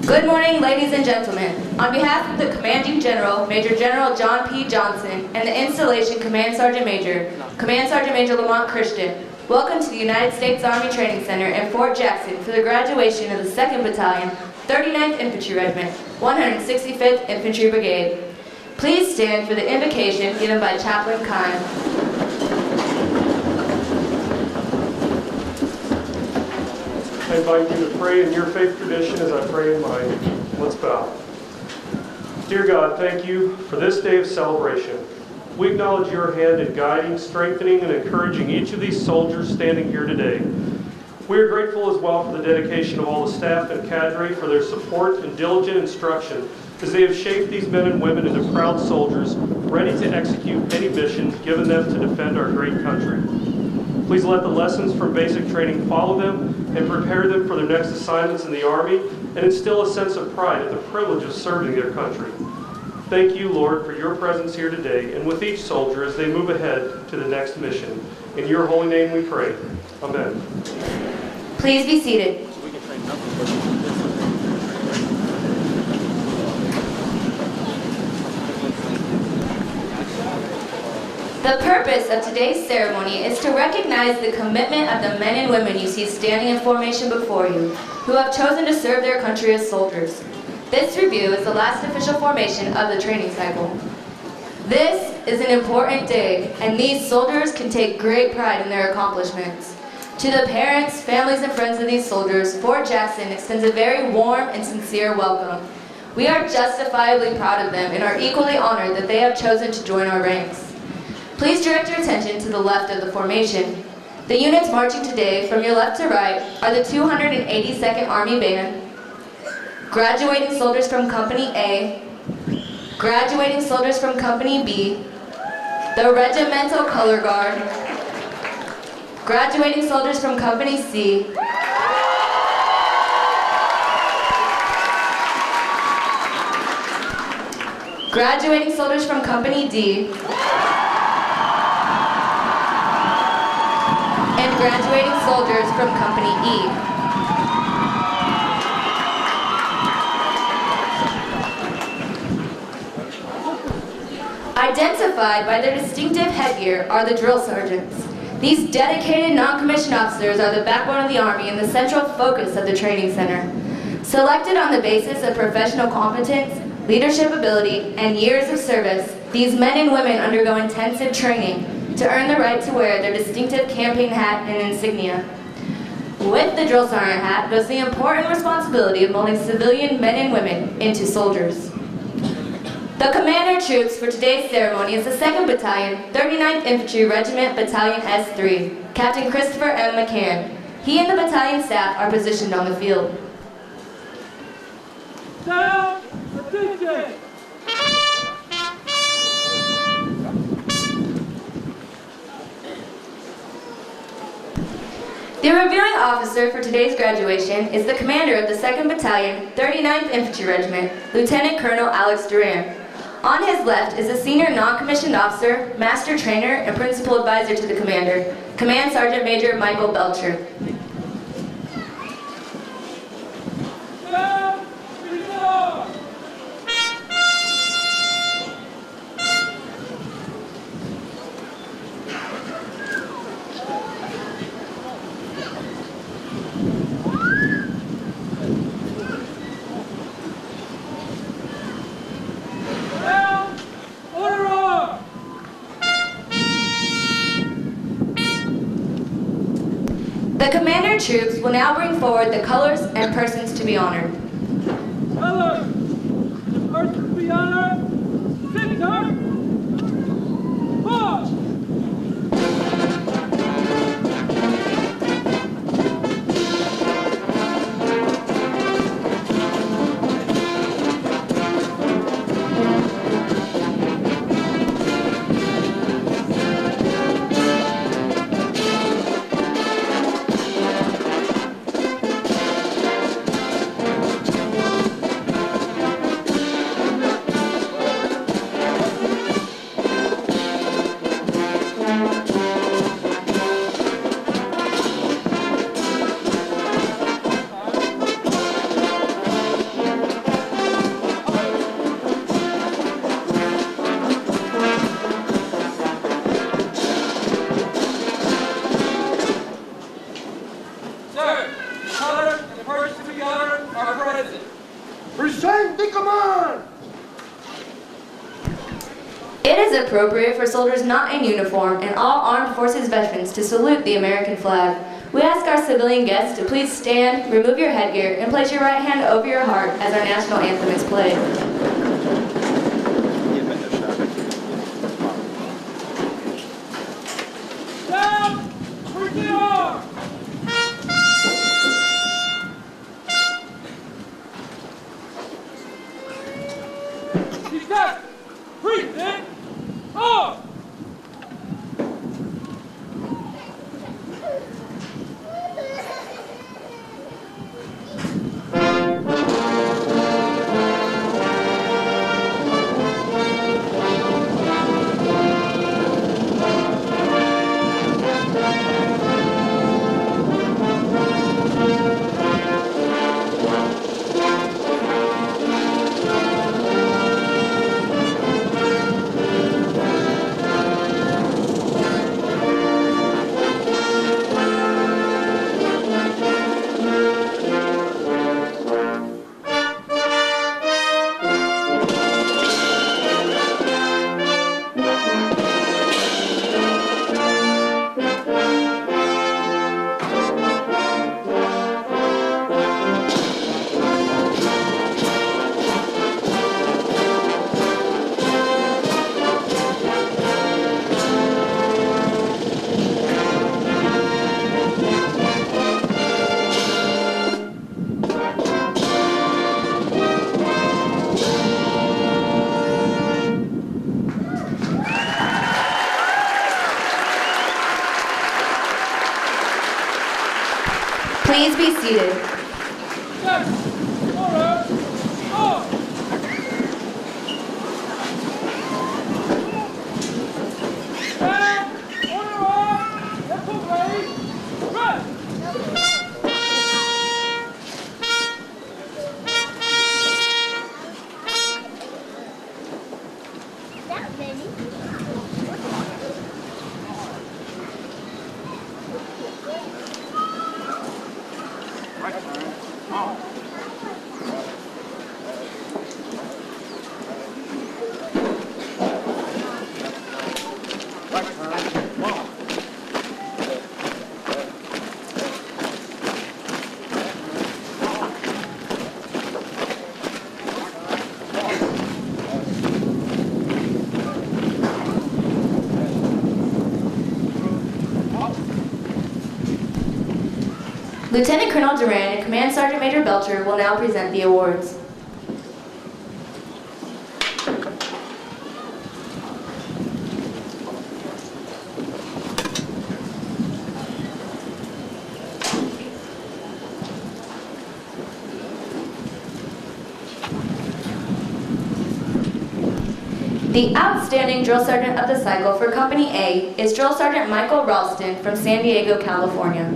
Good morning, ladies and gentlemen. On behalf of the Commanding General, Major General John P. Johnson, and the Installation Command Sergeant Major Lamont Christian, welcome to the United States Army Training Center in Fort Jackson for the graduation of the 2nd Battalion, 39th Infantry Regiment, 165th Infantry Brigade. Please stand for the invocation given by Chaplain Kine. I invite you to pray in your faith tradition as I pray in mine. Let's bow. Dear God, thank you for this day of celebration. We acknowledge your hand in guiding, strengthening, and encouraging each of these soldiers standing here today. We are grateful as well for the dedication of all the staff and cadre for their support and diligent instruction as they have shaped these men and women into proud soldiers ready to execute any mission given them to defend our great country. Please let the lessons from basic training follow them and prepare them for their next assignments in the Army and instill a sense of pride at the privilege of serving their country. Thank you, Lord, for your presence here today and with each soldier as they move ahead to the next mission. In your holy name we pray. Amen. Please be seated. The purpose of today's ceremony is to recognize the commitment of the men and women you see standing in formation before you, who have chosen to serve their country as soldiers. This review is the last official formation of the training cycle. This is an important day, and these soldiers can take great pride in their accomplishments. To the parents, families, and friends of these soldiers, Fort Jackson extends a very warm and sincere welcome. We are justifiably proud of them and are equally honored that they have chosen to join our ranks. Please direct your attention to the left of the formation. The units marching today from your left to right are the 282nd Army Band, graduating soldiers from Company A, graduating soldiers from Company B, the Regimental Color Guard, graduating soldiers from Company C, graduating soldiers from Company D, and graduating soldiers from Company E. Identified by their distinctive headgear are the drill sergeants. These dedicated non-commissioned officers are the backbone of the Army and the central focus of the training center. Selected on the basis of professional competence, leadership ability, and years of service, these men and women undergo intensive training to earn the right to wear their distinctive campaign hat and insignia. With the drill sergeant hat goes the important responsibility of molding civilian men and women into soldiers. The commander troops for today's ceremony is the 2nd Battalion, 39th Infantry Regiment, Battalion S3, Captain Christopher M. McCann. He and the battalion staff are positioned on the field. Down, attention! The reviewing officer for today's graduation is the commander of the 2nd Battalion, 39th Infantry Regiment, Lieutenant Colonel Alex Duran. On his left is a senior non-commissioned officer, master trainer, and principal advisor to the commander, Command Sergeant Major Michael Belcher. The commander troops will now bring forward the colors and persons to be honored. Colors! The persons to be honored, Victor! March! appropriate for soldiers not in uniform and all armed forces veterans to salute the American flag. We ask our civilian guests to please stand, remove your headgear, and place your right hand over your heart as our national anthem is played. Down, bring the arm. Detach, breathe in, arm. Please be seated. Detach, order, arm. Stand, order arm, left foot raised, rest. That many? Lieutenant Colonel Duran and Command Sergeant Major Belcher will now present the awards. The outstanding drill sergeant of the cycle for Company A is Drill Sergeant Michael Ralston from San Diego, California.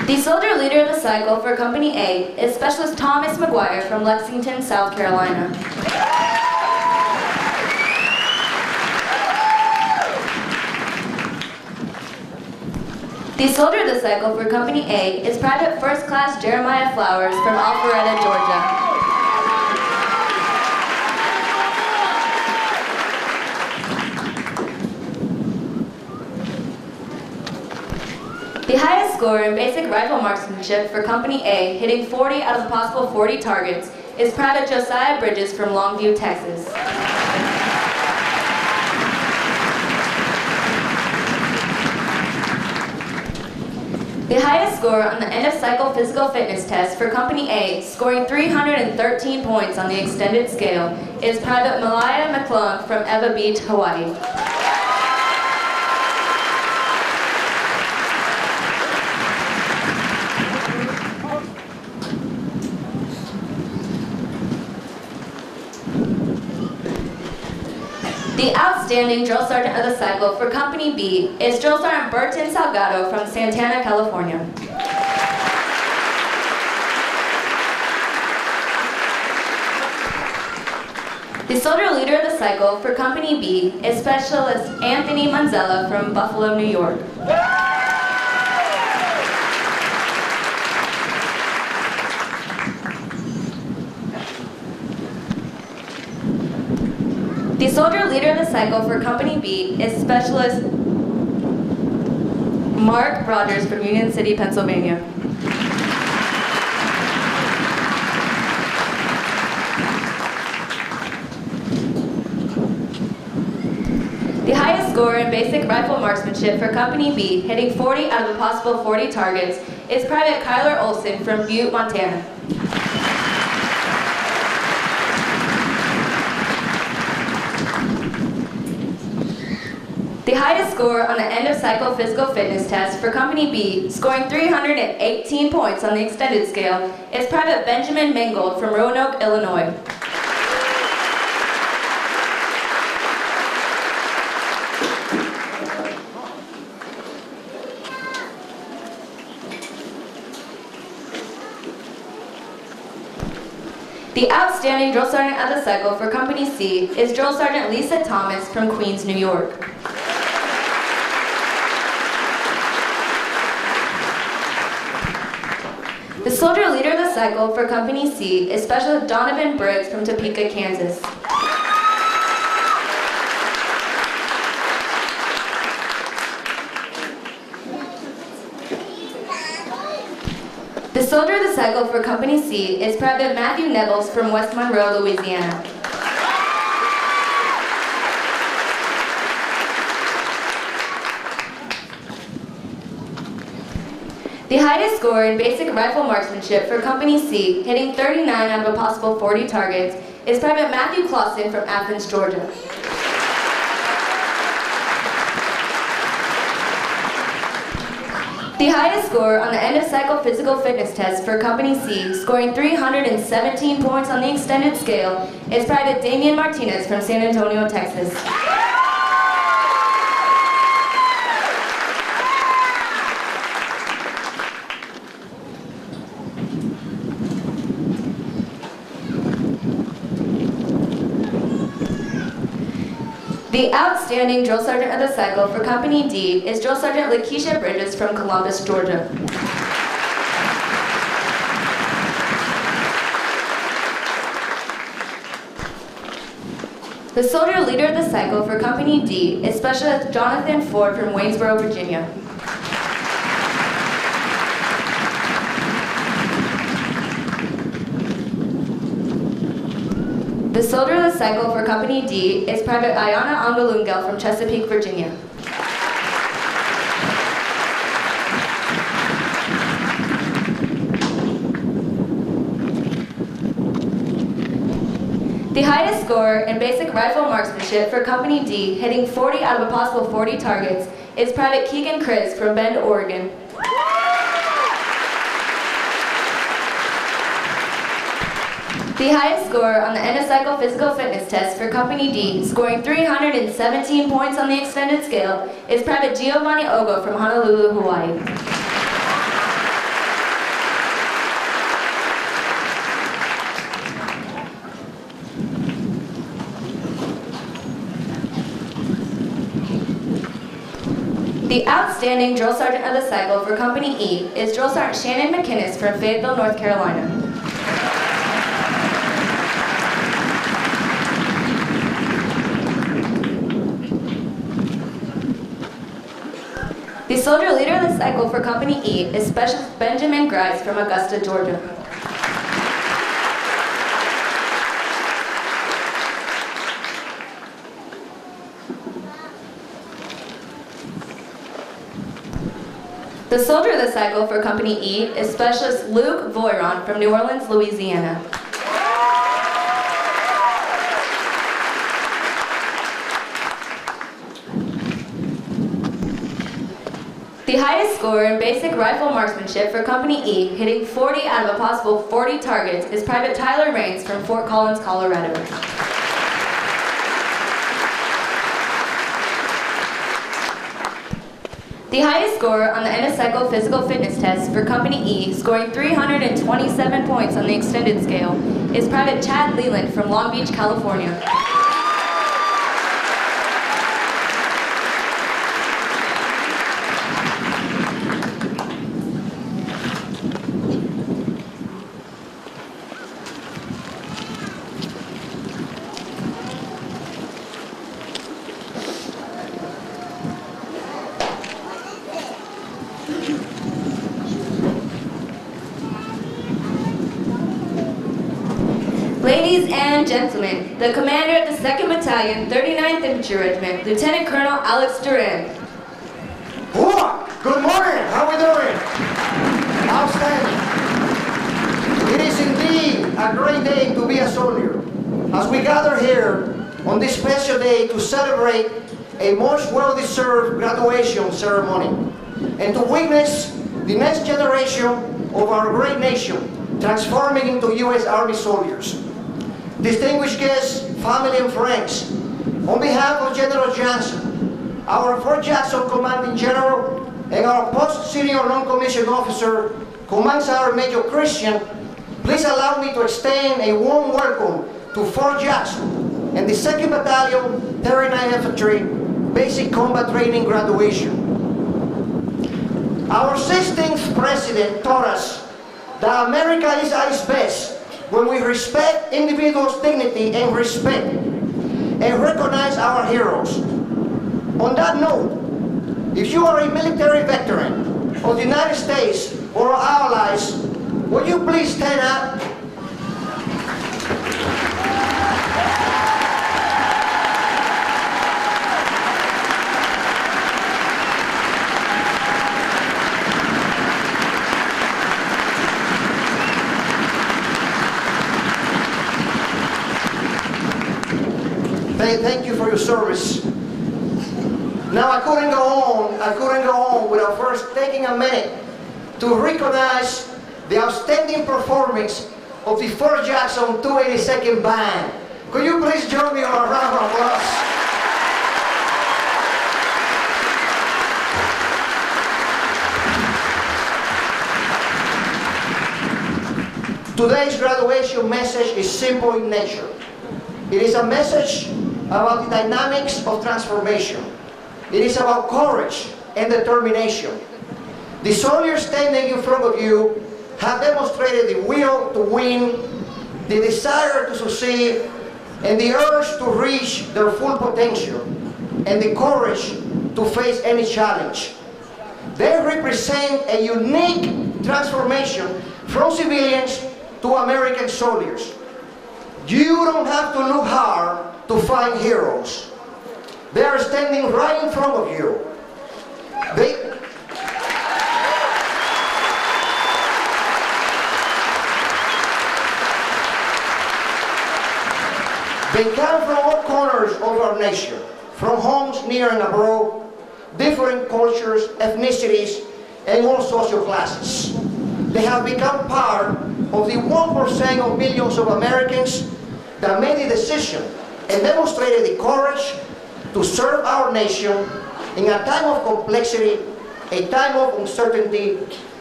The soldier leader of the cycle for Company A is Specialist Thomas McGuire from Lexington, South Carolina. The soldier of the cycle for Company A is Private First Class Jeremiah Flowers from Alpharetta, Georgia. The highest score in basic rifle marksmanship for Company A, hitting 40 out of the possible 40 targets, is Private Josiah Bridges from Longview, Texas. The highest score on the end of cycle physical fitness test for Company A, scoring 313 points on the extended scale, is Private Malaya McClung from Eva Beach, Hawaii. The outstanding drill sergeant of the cycle for Company B is Drill Sergeant Burton Salgado from Santana, California. The soldier leader of the cycle for Company B is Specialist Anthony Manzella from Buffalo, New York. The soldier leader of the cycle for Company B is Specialist Mark Rogers from Union City, Pennsylvania. The highest score in basic rifle marksmanship for Company B, hitting 40 out of a possible 40 targets, is Private Kyler Olson from Butte, Montana. The highest score on the end of cycle physical fitness test for Company B, scoring 318 points on the extended scale, is Private Benjamin Mangold from Roanoke, Illinois. The outstanding drill sergeant of the cycle for Company C is Drill Sergeant Lisa Thomas from Queens, New York. The soldier leader of the cycle for Company C is Specialist Donovan Briggs from Topeka, Kansas. The soldier of the cycle for Company C is Private Matthew Nevels from West Monroe, Louisiana. The highest score in basic rifle marksmanship for Company C, hitting 39 out of a possible 40 targets, is Private Matthew Clausen from Athens, Georgia. The highest score on the end of cycle physical fitness test for Company C, scoring 317 points on the extended scale, is Private Damian Martinez from San Antonio, Texas. The outstanding drill sergeant of the cycle for Company D is Drill Sergeant Lakeisha Bridges from Columbus, Georgia. The soldier leader of the cycle for Company D is Specialist Jonathan Ford from Waynesboro, Virginia. The soldier of the cycle for Company D is Private Ayana Angalungel from Chesapeake, Virginia. The highest score in basic rifle marksmanship for Company D, hitting 40 out of a possible 40 targets, is Private Keegan Chris from Bend, Oregon. The highest score on the end of cycle physical fitness test for Company D, scoring 317 points on the extended scale, is Private Giovanni Ogo from Honolulu, Hawaii. The outstanding drill sergeant of the cycle for Company E is Drill Sergeant Shannon McInnes from Fayetteville, North Carolina. The soldier leader of the cycle for Company E is Specialist Benjamin Grice from Augusta, Georgia. The soldier of the cycle for Company E is Specialist Luke Voiron from New Orleans, Louisiana. The highest score in basic rifle marksmanship for Company E, hitting 40 out of a possible 40 targets, is Private Tyler Raines from Fort Collins, Colorado. The highest score on the end of cycle physical fitness test for Company E, scoring 327 points on the extended scale, is Private Chad Leland from Long Beach, California. Ladies and gentlemen, the commander of the 2nd Battalion, 39th Infantry Regiment, Lieutenant Colonel Alex Duran. Good morning. How are we doing? Outstanding. It is indeed a great day to be a soldier as we gather here on this special day to celebrate a most well-deserved graduation ceremony and to witness the next generation of our great nation transforming into U.S. Army soldiers. Distinguished guests, family and friends, on behalf of General Johnson, our Fort Jackson Commanding General, and our post-senior non-commissioned officer, Command Sergeant Major Christian, please allow me to extend a warm welcome to Fort Jackson and the 2nd Battalion, 39th Infantry, Basic Combat Training graduation. Our 16th President taught us that America is at its best when we respect individuals' dignity and respect and recognize our heroes. On that note, if you are a military veteran of the United States or our allies, would you please stand up? Thank you for your service. Now I couldn't go on without first taking a minute to recognize the outstanding performance of the Fort Jackson 282nd Band. Could you please join me on a round of applause? Today's graduation message is simple in nature. It is a message about the dynamics of transformation. It is about courage and determination. The soldiers standing in front of you have demonstrated the will to win, the desire to succeed, and the urge to reach their full potential, and the courage to face any challenge. They represent a unique transformation from civilians to American soldiers. You don't have to look hard to find heroes. They are standing right in front of you. They come from all corners of our nation, from homes near and abroad, different cultures, ethnicities, and all social classes. They have become part of the 1% of millions of Americans that made the decision and demonstrated the courage to serve our nation in a time of complexity, a time of uncertainty,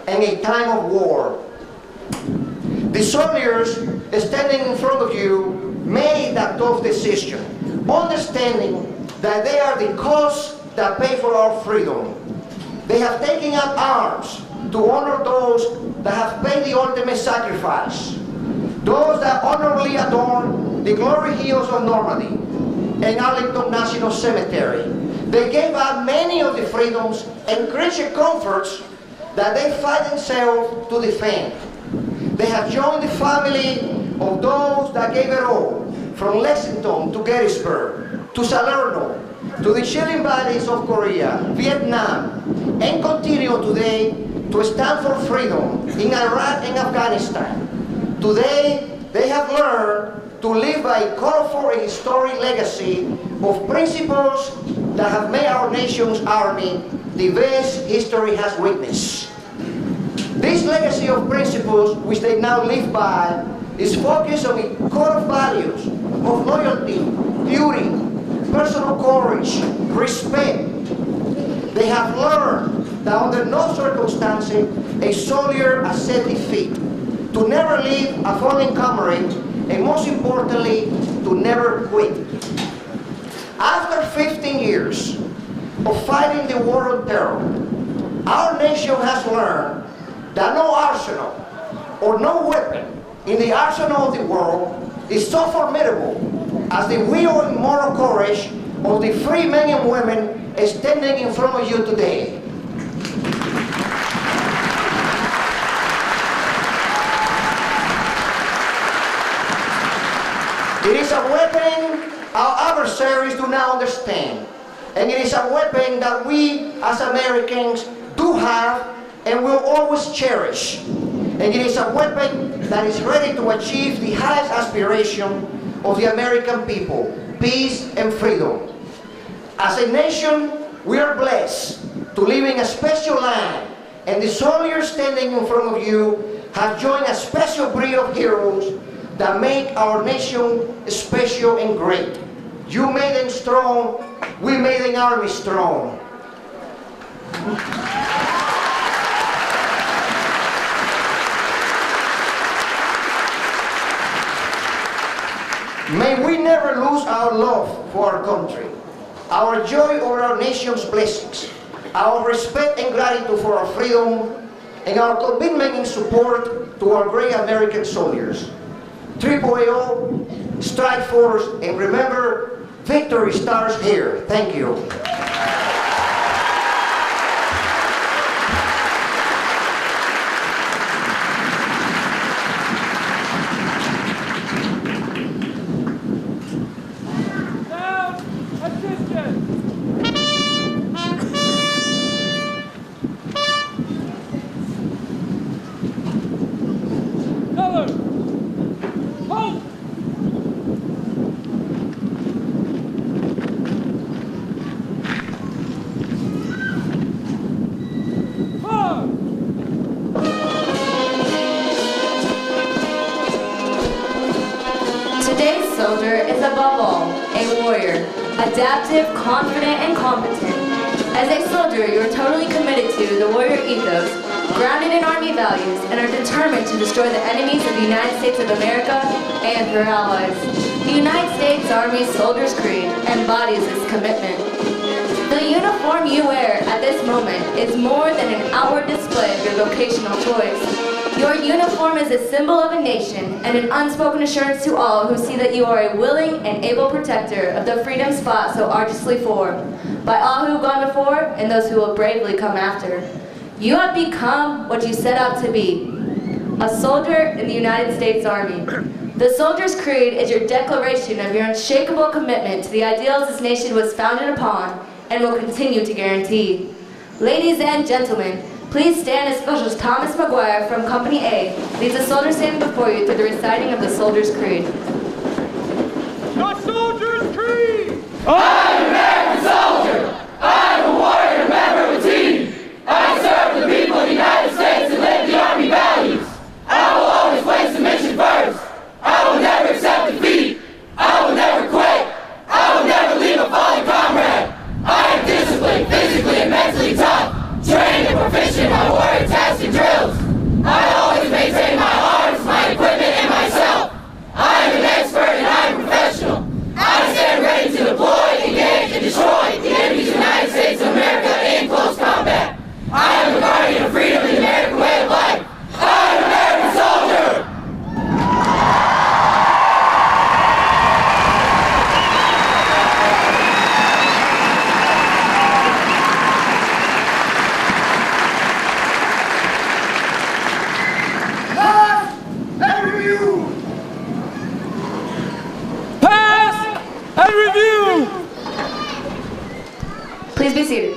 and a time of war. The soldiers standing in front of you made that tough decision, understanding that they are the cause that pay for our freedom. They have taken up arms to honor those that have paid the ultimate sacrifice, those that honorably adorn the glory hills of Normandy and Arlington National Cemetery. They gave up many of the freedoms and creature comforts that they fight themselves to defend. They have joined the family of those that gave it all, from Lexington to Gettysburg, to Salerno, to the chilling valleys of Korea, Vietnam, and continue today to stand for freedom in Iraq and Afghanistan. Today, they have learned to live by a colorful and historic legacy of principles that have made our nation's army the best history has witnessed. This legacy of principles which they now live by is focused on a code of values of loyalty, duty, personal courage, respect. They have learned that under no circumstances a soldier accepts defeat, to never leave a fallen comrade, and most importantly, to never quit. After 15 years of fighting the war on terror, our nation has learned that no arsenal or no weapon in the arsenal of the world is so formidable as the will and moral courage of the free men and women standing in front of you today. It is a weapon our adversaries do not understand. And it is a weapon that we as Americans do have and will always cherish. And it is a weapon that is ready to achieve the highest aspiration of the American people, peace and freedom. As a nation, we are blessed to live in a special land, and the soldiers standing in front of you have joined a special breed of heroes that make our nation special and great. You made them strong, we made an army strong. May we never lose our love for our country, our joy over our nation's blessings, our respect and gratitude for our freedom, and our commitment and support to our great American soldiers. AAO, strike force, and remember, victory starts here. Thank you. Today's soldier is above all a warrior, adaptive, confident, and competent. As a soldier, you are totally committed to the warrior ethos, grounded in Army values, and are determined to destroy the enemies of the United States of America and her allies. The United States Army Soldier's Creed embodies this commitment. The uniform you wear at this moment is more than an outward display of your vocational choice. Your uniform is a symbol of a nation and an unspoken assurance to all who see that you are a willing and able protector of the freedoms fought so arduously for, by all who have gone before and those who will bravely come after. You have become what you set out to be, a soldier in the United States Army. The Soldier's Creed is your declaration of your unshakable commitment to the ideals this nation was founded upon and will continue to guarantee. Ladies and gentlemen, please stand as Specialist Thomas McGuire from Company A leads the soldiers standing before you through the reciting of the Soldier's Creed. The Soldier's Creed! I'm an American soldier! I'm a warrior, member of a team! I serve the people of the United States and live the Army values! I will always place the mission first! I will never accept defeat! I will never quit! I will never leave a fallen comrade! I am disciplined, physically and mentally tough! Trained and proficient in my warrior tasks and drills. I always maintain my arms, my equipment, and myself. I am an expert and I am a professional. I stand ready to deploy, engage, and destroy the enemies of the United States of America in close combat. I am a guardian of freedom and the American way of life. I am an American soldier! And review! Please be seated.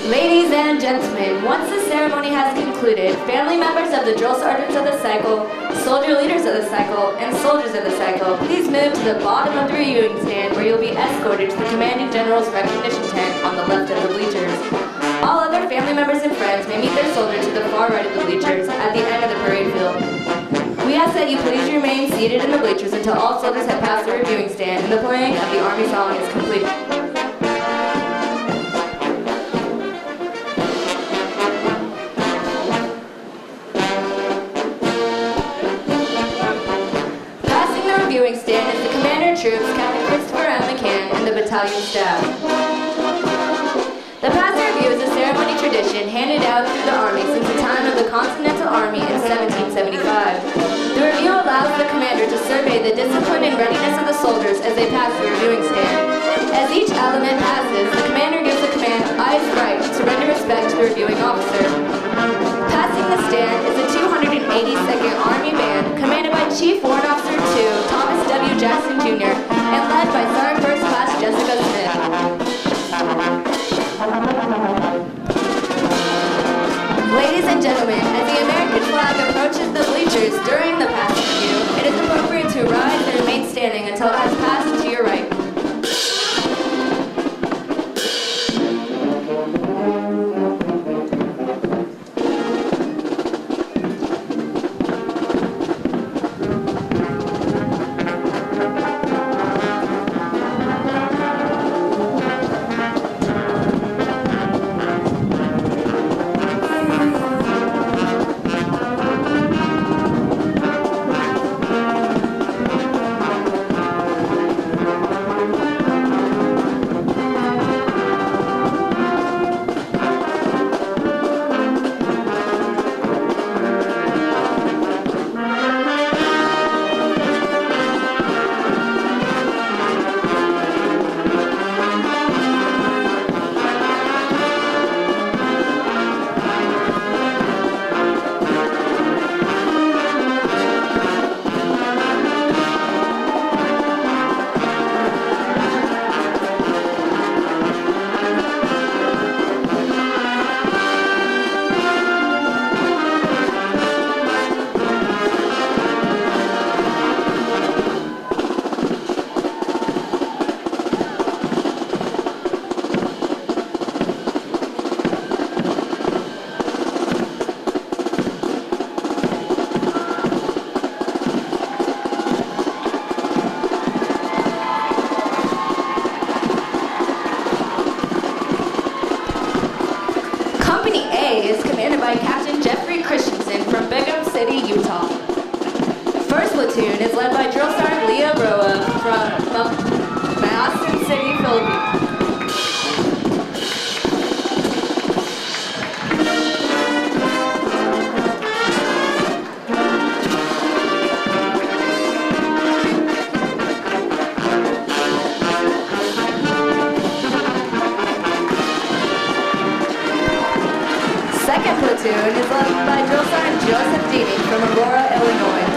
Ladies and gentlemen, once the ceremony has concluded, family members of the drill sergeants of the cycle, soldier leaders of the cycle, and soldiers of the cycle, please move to the bottom of the reviewing stand where you'll be escorted to the commanding general's recognition tent on the left of the bleachers. All other family members and friends may meet their soldier to the far right of the bleachers at the end of the parade field. We ask that you please remain seated in the bleachers until all soldiers have passed the reviewing stand and the playing of the Army song is complete. Passing the reviewing stand is the commander of troops, Captain Christopher M. McCann, and the battalion staff. The pass review is a ceremony tradition handed out through the Army since the time of the Continental Army in 1775. The review allows the commander to survey the discipline and readiness of the soldiers as they pass the reviewing stand. As each element passes, the commander gives the command eyes right to render respect to the reviewing officer. Passing the stand is the 282nd Army Band, commanded by Chief Warrant Officer II, Thomas W. Jackson Jr., and led by Sergeant First Class Jessica Smith. Ladies and gentlemen, as the American flag approaches the bleachers during the pass review, it is appropriate to rise and remain standing until it has passed to your right. By Captain Jeffrey Christensen from Brigham City, Utah. First platoon is led by Drill Sergeant Leah Roa from Mayasan City, Philippines. Second platoon is led by Drill Sergeant Joseph Deany from Aurora, Illinois.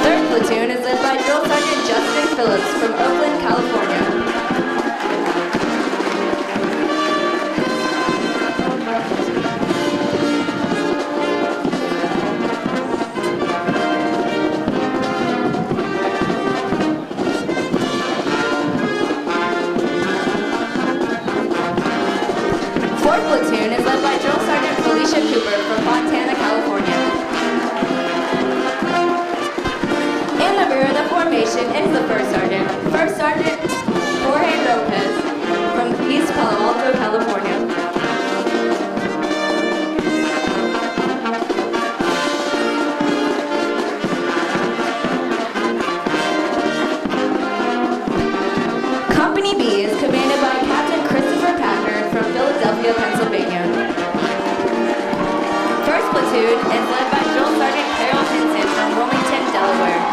Third platoon is led by Drill Sergeant Justin Phillips from Oakland, California. Fourth platoon is led by Drill Sergeant Felicia Cooper from Fontana, California. In the rear of the formation is the First Sergeant. First Sergeant Jorge Lopez from East Palo Alto, California. Company B is commanded by Captain Christopher Packard from Philadelphia, Pennsylvania. First platoon is led by Drill Sergeant Harold Hinson from Wilmington, Delaware.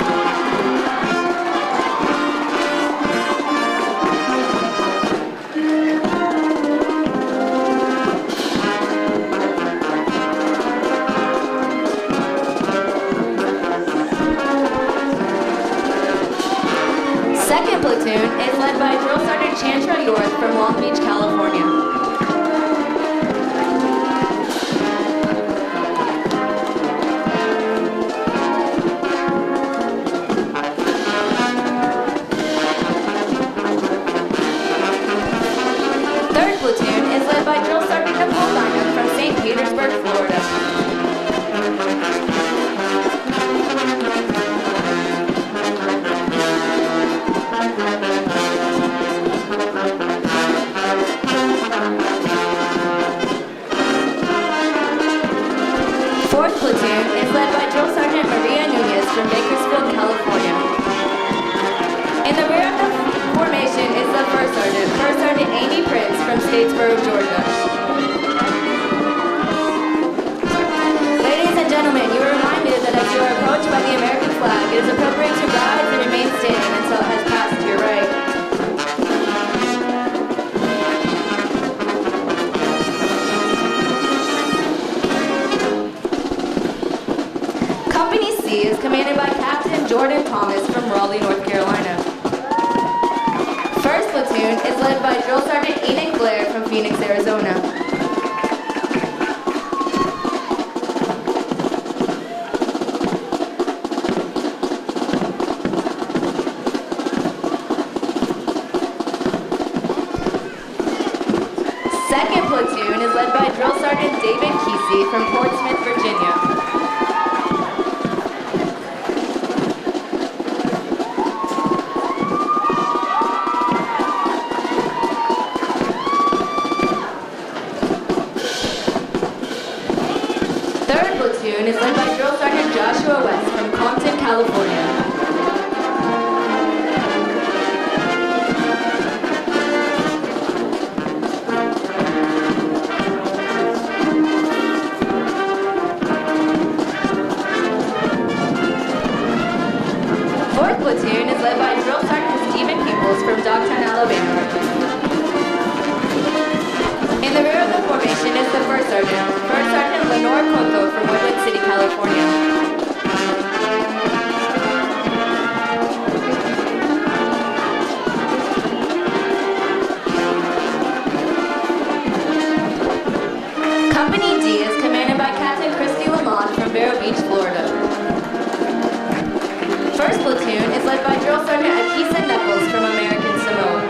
Harrisburg, Florida. Fourth platoon is led by Drill Sergeant Maria Nunez from Bakersfield, California. In the rear of the formation is the First Sergeant Amy Prince from Statesboro, Georgia. Ladies and gentlemen, you are reminded that as you are approached by the American flag, it is appropriate to rise and remain standing until it has passed to your right. Company C is commanded by Captain Jordan Thomas from Raleigh, North Carolina. First platoon is led by Drill Sergeant Enoch Blair from Phoenix, Arizona. Second platoon is led by Drill Sergeant David Kesey from Portsmouth, Virginia. Third platoon is led by Drill Sergeant Joshua West from Compton, California. Fourth platoon is led by Drill Sergeant Stephen Peoples from Dogtown, Alabama. In the rear of the formation is the First Sergeant Lenore Cotto from Woodland City, California. Company D is commanded by Captain Christy Lamont from Vero Beach, Florida. First platoon is led by Drill Sergeant Akisa Nichols from American Samoa.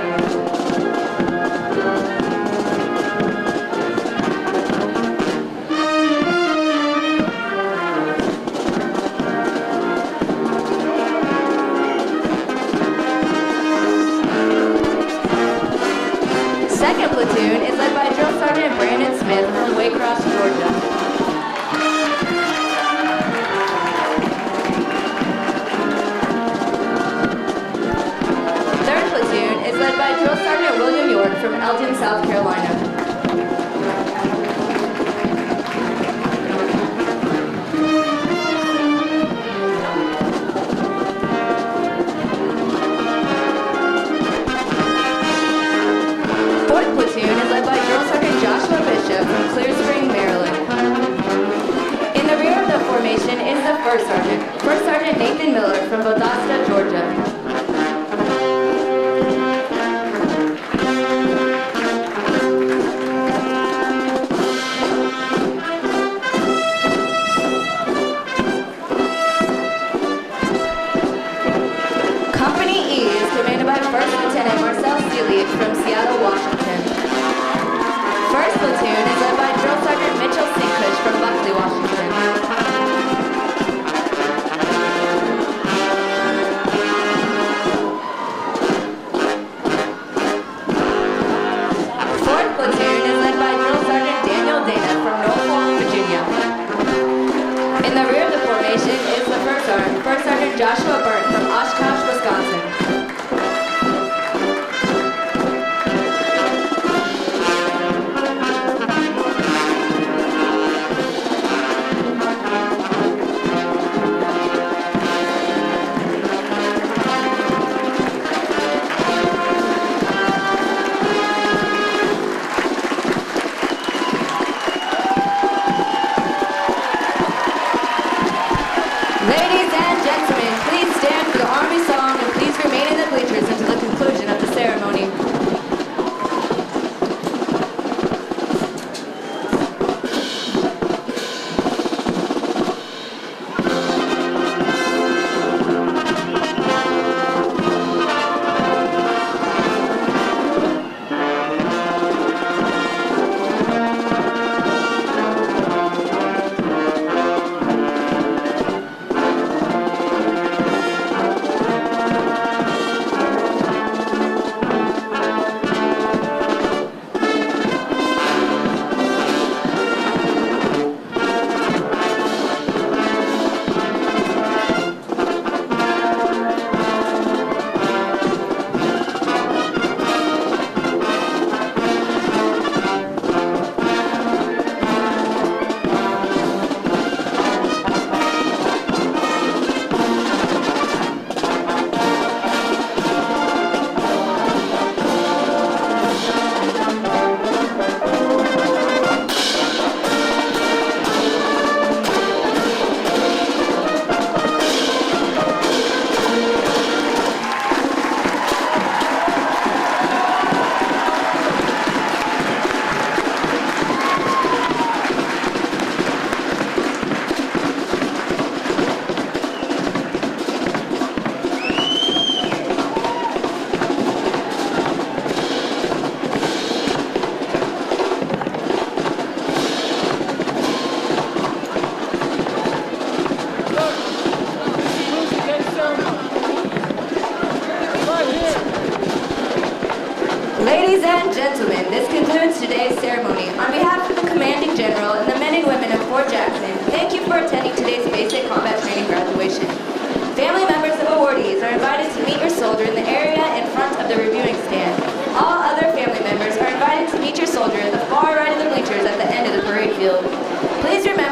Second platoon is led by Drill Sergeant Brandon Smith from Waycross, Georgia. Third platoon is led by Drill Sergeant William York from Eldon, South Carolina. Fourth platoon is led by Drill Sergeant Joshua Bishop from Clear Spring, Maryland. In the rear of the formation is the First Sergeant Nathan Miller from Valdosta, Georgia. Company E is commanded by First Lieutenant Marcel Seelig from Seattle, Washington. First platoon is led by Drill Sergeant Mitchell Sinkush from Buckley, Washington. Fourth platoon is led by Drill Sergeant Daniel Dana from Norfolk, Virginia. In the rear of the formation is the First Sergeant Joshua Burke from Oshkosh, Wisconsin. Ladies and gentlemen, please stand for the Army song and please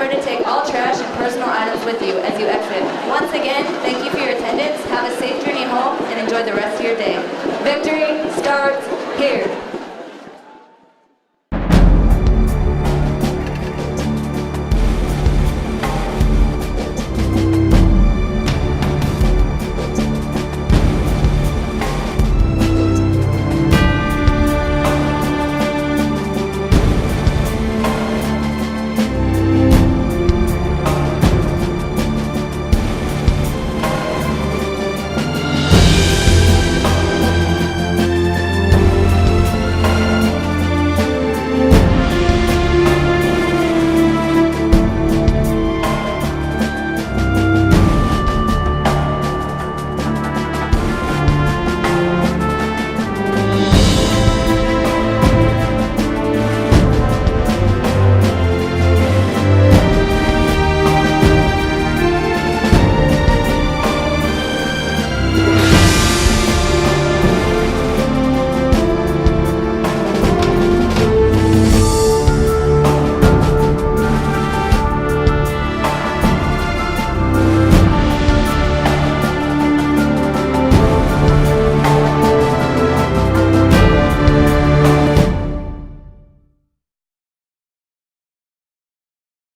remember to take all trash and personal items with you as you exit. Once again, thank you for your attendance, have a safe journey home, and enjoy the rest of your day. Victory starts here.